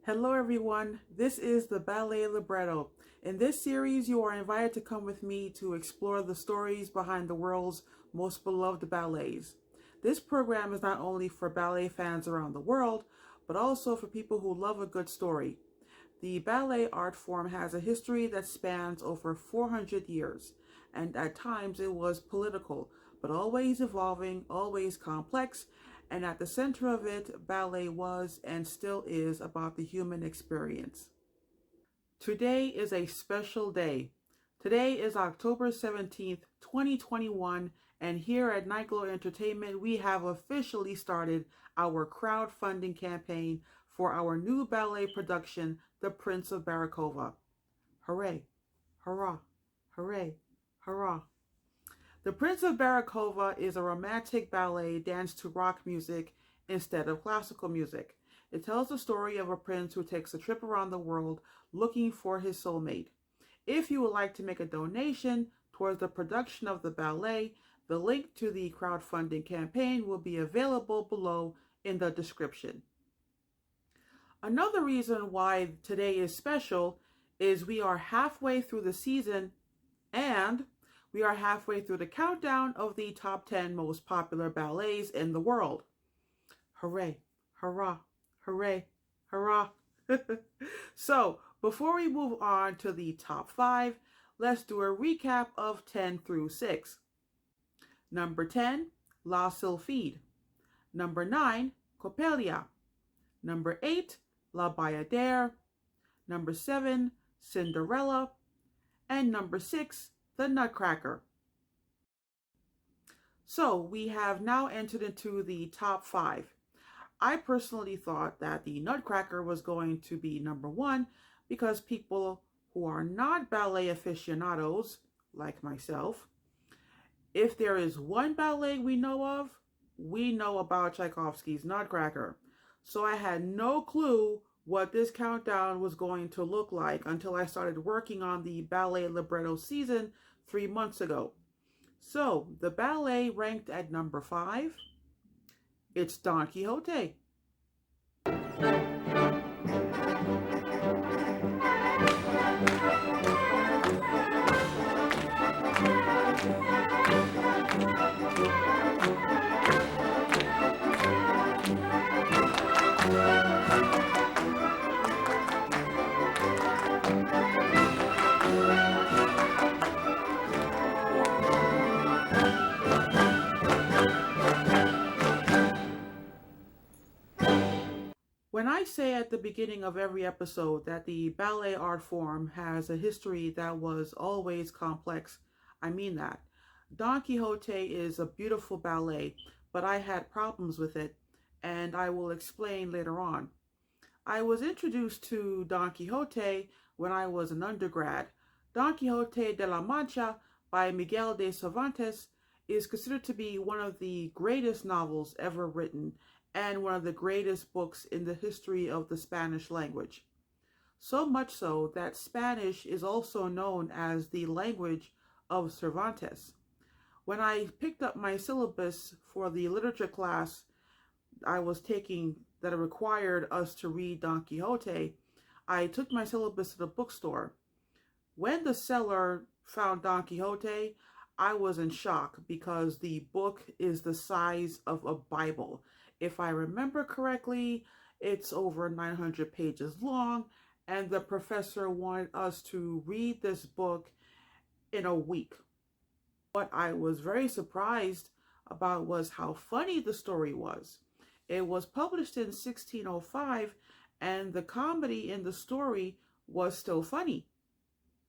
Hello everyone, this is the Ballet Libretto. In this series, you are invited to come with me to explore the stories behind the world's most beloved ballets. This program is not only for ballet fans around the world, but also for people who love a good story. The ballet art form has a history that spans over 400 years, and at times it was political, but always evolving, always complex, and at the center of it, ballet was and still is about the human experience. Today is a special day. Today is October 17th, 2021, and here at Nightglow Entertainment, we have officially started our crowdfunding campaign for our new ballet production, The Prince of Barykova. Hooray, hurrah, hooray, hurrah. The Prince of Barykova is a romantic ballet danced to rock music instead of classical music. It tells the story of a prince who takes a trip around the world looking for his soulmate. If you would like to make a donation towards the production of the ballet, the link to the crowdfunding campaign will be available below in the description. Another reason why today is special is we are halfway through the season and we are halfway through the countdown of the top 10 most popular ballets in the world. Hooray, hurrah, hooray, hurrah. So, before we move on to the top 5, let's do a recap of 10 through 6. Number 10, La Sylphide. Number 9, Coppelia. Number 8, La Bayadère. Number 7, Cinderella. And number 6, The Nutcracker. So we have now entered into the top 5. I personally thought that The Nutcracker was going to be number 1 because people who are not ballet aficionados, like myself, if there is one ballet we know about Tchaikovsky's Nutcracker. So I had no clue what this countdown was going to look like until I started working on the Ballet Libretto season 3 months ago. So the ballet ranked at number 5, it's Don Quixote. When I say at the beginning of every episode that the ballet art form has a history that was always complex, I mean that. Don Quixote is a beautiful ballet, but I had problems with it, and I will explain later on. I was introduced to Don Quixote when I was an undergrad. Don Quixote de la Mancha by Miguel de Cervantes is considered to be one of the greatest novels ever written and one of the greatest books in the history of the Spanish language. So much so that Spanish is also known as the language of Cervantes. When I picked up my syllabus for the literature class I was taking that required us to read Don Quixote, I took my syllabus to the bookstore. When the seller found Don Quixote, I was in shock because the book is the size of a Bible. If I remember correctly, it's over 900 pages long, and the professor wanted us to read this book in a week. What I was very surprised about was how funny the story was. It was published in 1605, and the comedy in the story was still funny.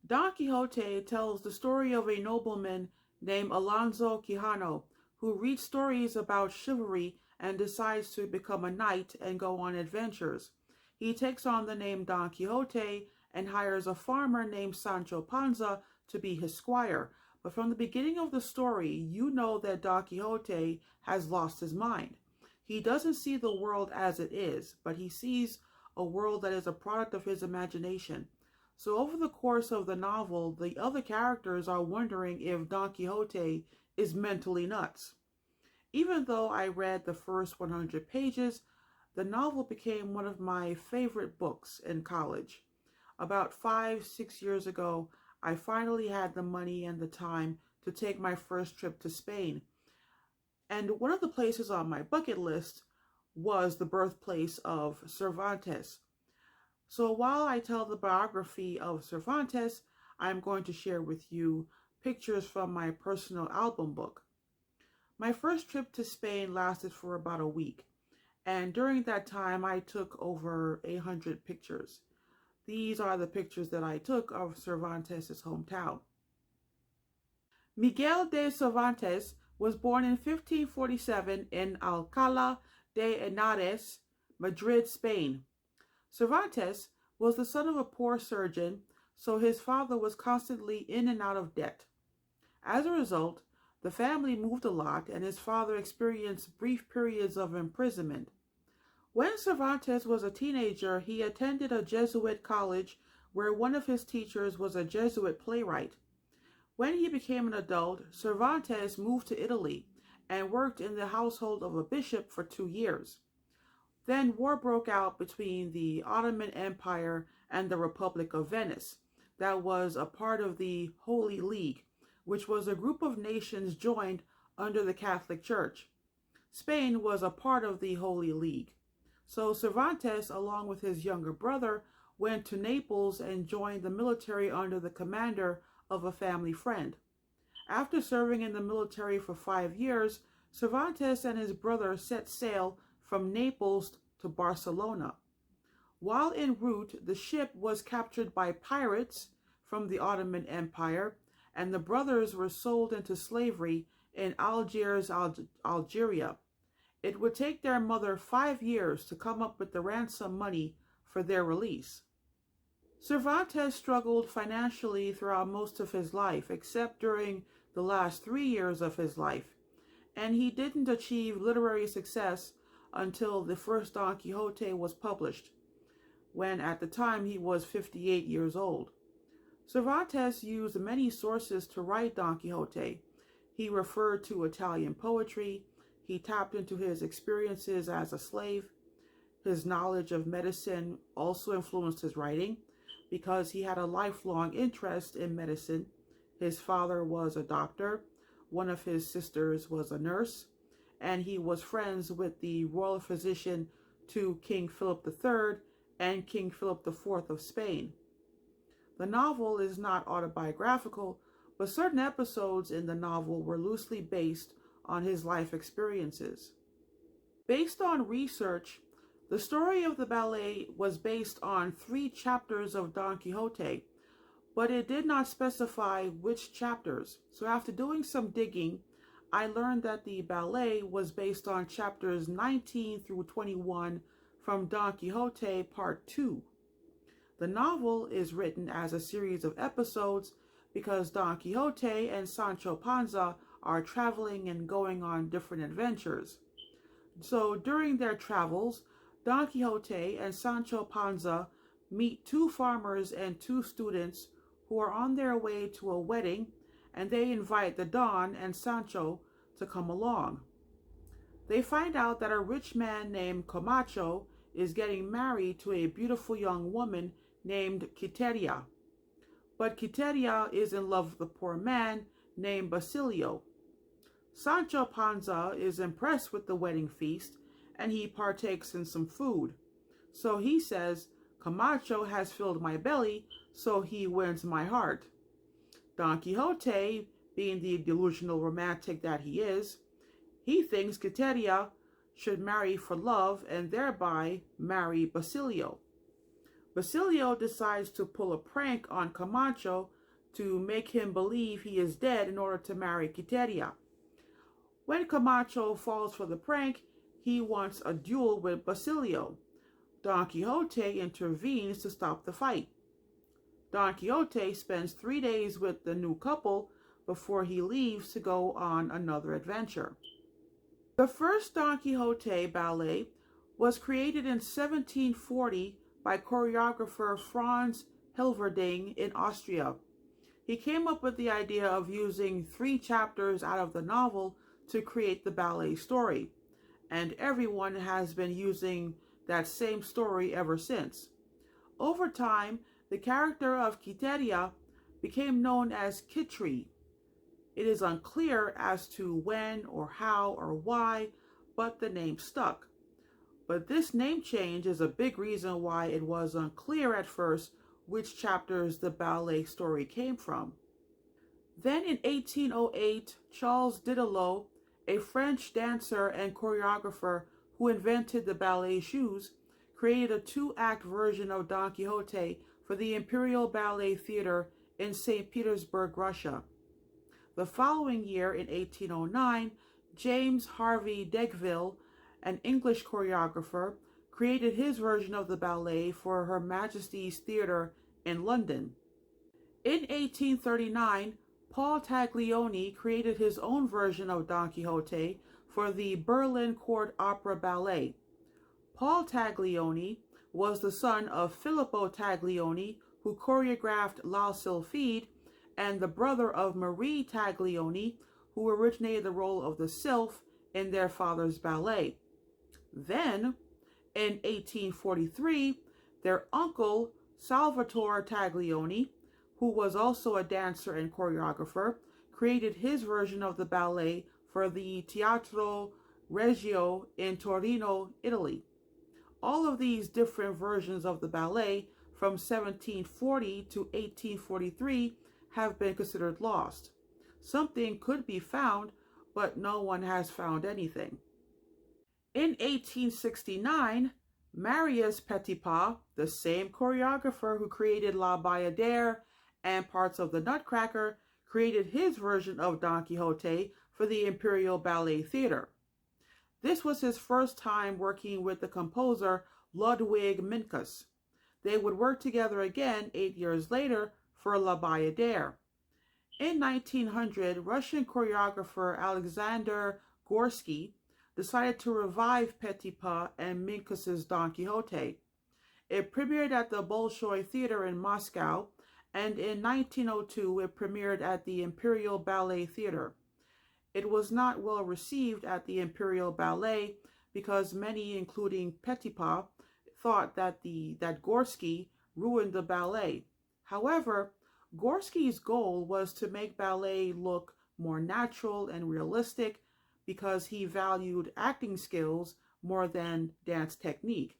Don Quixote tells the story of a nobleman named Alonso Quijano who reads stories about chivalry and decides to become a knight and go on adventures. He takes on the name Don Quixote and hires a farmer named Sancho Panza to be his squire. But from the beginning of the story, you know that Don Quixote has lost his mind. He doesn't see the world as it is, but he sees a world that is a product of his imagination. So over the course of the novel, the other characters are wondering if Don Quixote is mentally nuts. Even though I read the first 100 pages, The novel became one of my favorite books in college. About 5, 6 years ago, I finally had the money and the time to take my first trip to Spain. And one of the places on my bucket list was the birthplace of Cervantes. So while I tell the biography of Cervantes, I'm going to share with you pictures from my personal album book. My first trip to Spain lasted for about a week, and during that time I took over 800 pictures. These are the pictures that I took of Cervantes' hometown. Miguel de Cervantes was born in 1547 in Alcalá de Henares, Madrid, Spain. Cervantes was the son of a poor surgeon, so his father was constantly in and out of debt. As a result, the family moved a lot and his father experienced brief periods of imprisonment. When Cervantes was a teenager, he attended a Jesuit college where one of his teachers was a Jesuit playwright. When he became an adult, Cervantes moved to Italy and worked in the household of a bishop for 2 years. Then war broke out between the Ottoman Empire and the Republic of Venice, that was a part of the Holy League, which was a group of nations joined under the Catholic Church. Spain was a part of the Holy League. So Cervantes, along with his younger brother, went to Naples and joined the military under the commander of a family friend. After serving in the military for 5 years, Cervantes and his brother set sail from Naples to Barcelona. While en route, the ship was captured by pirates from the Ottoman Empire, and the brothers were sold into slavery in Algiers, Algeria. It would take their mother 5 years to come up with the ransom money for their release. Cervantes struggled financially throughout most of his life, except during the last 3 years of his life, and he didn't achieve literary success until the first Don Quixote was published, when at the time he was 58 years old. Cervantes used many sources to write Don Quixote. He referred to Italian poetry. He tapped into his experiences as a slave. His knowledge of medicine also influenced his writing because he had a lifelong interest in medicine. His father was a doctor, one of his sisters was a nurse, and he was friends with the royal physician to King Philip III and King Philip IV of Spain. The novel is not autobiographical, but certain episodes in the novel were loosely based on his life experiences. Based on research, the story of the ballet was based on 3 chapters of Don Quixote, but it did not specify which chapters. So after doing some digging, I learned that the ballet was based on chapters 19 through 21 from Don Quixote Part 2. The novel is written as a series of episodes because Don Quixote and Sancho Panza are traveling and going on different adventures. So during their travels, Don Quixote and Sancho Panza meet 2 farmers and 2 students who are on their way to a wedding, and they invite the Don and Sancho to come along. They find out that a rich man named Camacho is getting married to a beautiful young woman named Quiteria. But Quiteria is in love with a poor man named Basilio. Sancho Panza is impressed with the wedding feast and he partakes in some food. So he says, Camacho has filled my belly, so he wins my heart. Don Quixote, being the delusional romantic that he is, he thinks Quiteria should marry for love and thereby marry Basilio. Basilio decides to pull a prank on Camacho to make him believe he is dead in order to marry Quiteria. When Camacho falls for the prank, he wants a duel with Basilio. Don Quixote intervenes to stop the fight. Don Quixote spends 3 days with the new couple before he leaves to go on another adventure. The first Don Quixote ballet was created in 1740 by choreographer Franz Hilverding in Austria. He came up with the idea of using 3 chapters out of the novel to create the ballet story. and everyone has been using that same story ever since. Over time, the character of Quiteria became known as Kitri. It is unclear as to when or how or why, but the name stuck. But this name change is a big reason why it was unclear at first which chapters the ballet story came from. Then in 1808, Charles Didelot, a French dancer and choreographer who invented the ballet shoes, created a two-act version of Don Quixote for the Imperial Ballet Theatre in St. Petersburg, Russia. The following year, in 1809, James Harvey Degville, an English choreographer, created his version of the ballet for Her Majesty's Theatre in London. In 1839, Paul Taglioni created his own version of Don Quixote for the Berlin Court Opera Ballet. Paul Taglioni was the son of Filippo Taglioni, who choreographed La Sylphide, and the brother of Marie Taglioni, who originated the role of the sylph in their father's ballet. Then, in 1843, their uncle, Salvatore Taglioni, who was also a dancer and choreographer, created his version of the ballet for the Teatro Regio in Torino, Italy. All of these different versions of the ballet from 1740 to 1843 have been considered lost. Something could be found, but no one has found anything. In 1869, Marius Petipa, the same choreographer who created La Bayadere and parts of the Nutcracker, created his version of Don Quixote for the Imperial Ballet Theatre. This was his first time working with the composer Ludwig Minkus. They would work together again 8 years later for La Bayadere. In 1900, Russian choreographer Alexander Gorsky decided to revive Petipa and Minkus's Don Quixote. It premiered at the Bolshoi Theatre in Moscow, and in 1902 it premiered at the Imperial Ballet Theatre. It was not well received at the Imperial Ballet because many, including Petipa, thought that Gorsky ruined the ballet. However, Gorsky's goal was to make ballet look more natural and realistic because he valued acting skills more than dance technique.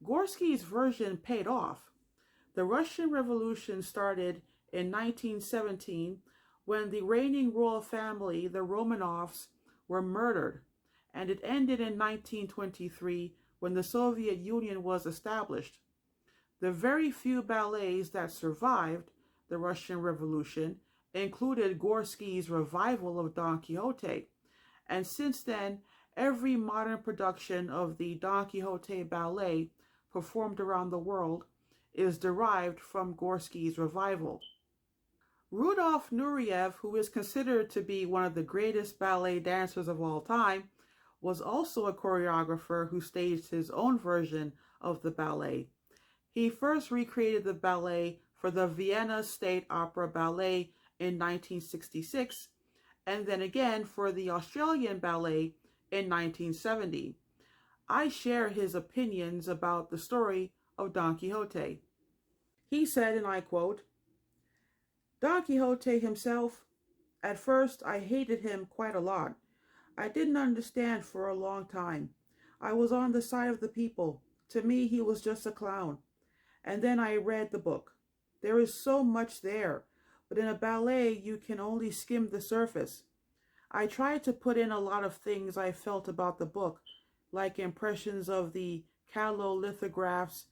Gorsky's version paid off. The Russian Revolution started in 1917 when the reigning royal family, the Romanovs, were murdered, and it ended in 1923 when the Soviet Union was established. The very few ballets that survived the Russian Revolution included Gorsky's revival of Don Quixote, and since then, every modern production of the Don Quixote ballet performed around the world is derived from Gorsky's revival. Rudolf Nureyev, who is considered to be one of the greatest ballet dancers of all time, was also a choreographer who staged his own version of the ballet. He first recreated the ballet for the Vienna State Opera Ballet in 1966, and then again for the Australian Ballet in 1970. I share his opinions about the story of Don Quixote. He said, and I quote, "Don Quixote himself, at first I hated him quite a lot. I didn't understand for a long time. I was on the side of the people. To me, he was just a clown. And then I read the book. There is so much there, but in a ballet, you can only skim the surface. I tried to put in a lot of things I felt about the book, like impressions of the calolithographs,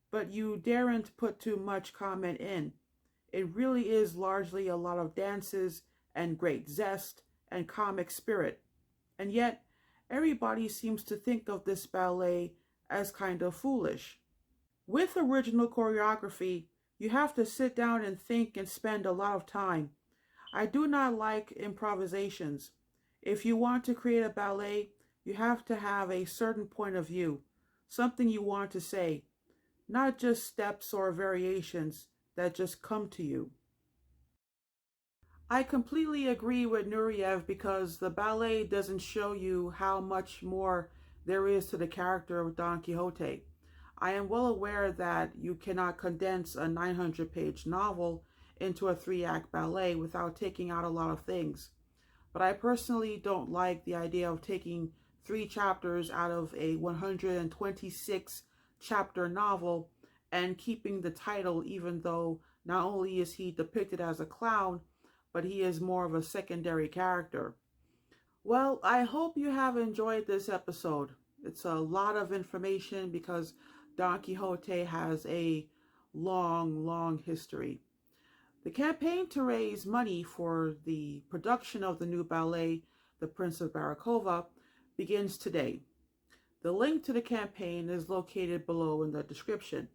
but you daren't put too much comment in. It really is largely a lot of dances and great zest and comic spirit. And yet, everybody seems to think of this ballet as kind of foolish. With original choreography, you have to sit down and think and spend a lot of time. I do not like improvisations. If you want to create a ballet, you have to have a certain point of view, something you want to say, not just steps or variations that just come to you." I completely agree with Nureyev because the ballet doesn't show you how much more there is to the character of Don Quixote. I am well aware that you cannot condense a 900-page novel into a three-act ballet without taking out a lot of things. But I personally don't like the idea of taking three chapters out of a 126 chapter novel and keeping the title, even though not only is he depicted as a clown, but he is more of a secondary character. Well, I hope you have enjoyed this episode. It's a lot of information because Don Quixote has a long, long history. The campaign to raise money for the production of the new ballet, The Prince of Barykova, begins today. The link to the campaign is located below in the description.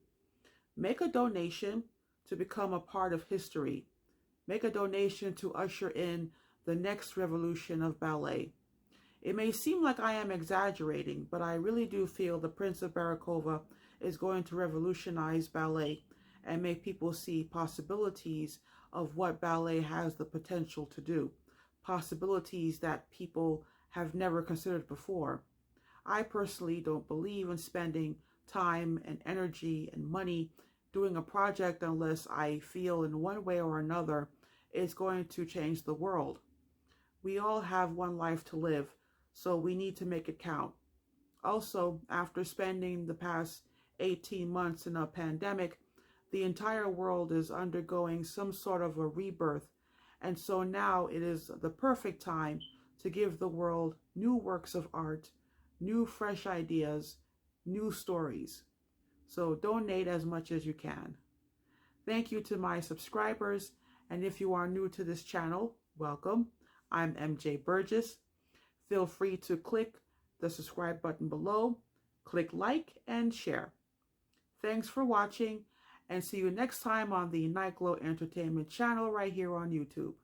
Make a donation to become a part of history. Make a donation to usher in the next revolution of ballet. It may seem like I am exaggerating, but I really do feel The Prince of Barykova is going to revolutionize ballet and make people see possibilities of what ballet has the potential to do, possibilities that people have never considered before. I personally don't believe in spending time and energy and money doing a project unless I feel in one way or another it's going to change the world. We all have one life to live, so we need to make it count. Also, after spending the past 18 months in a pandemic, the entire world is undergoing some sort of a rebirth, and so now it is the perfect time to give the world new works of art, new fresh ideas, new stories. So donate as much as you can. Thank you to my subscribers, and if you are new to this channel, welcome. I'm MJ Burgess. Feel free to click the subscribe button below, click like, and share. Thanks for watching, and see you next time on the Nightglow Entertainment channel right here on YouTube.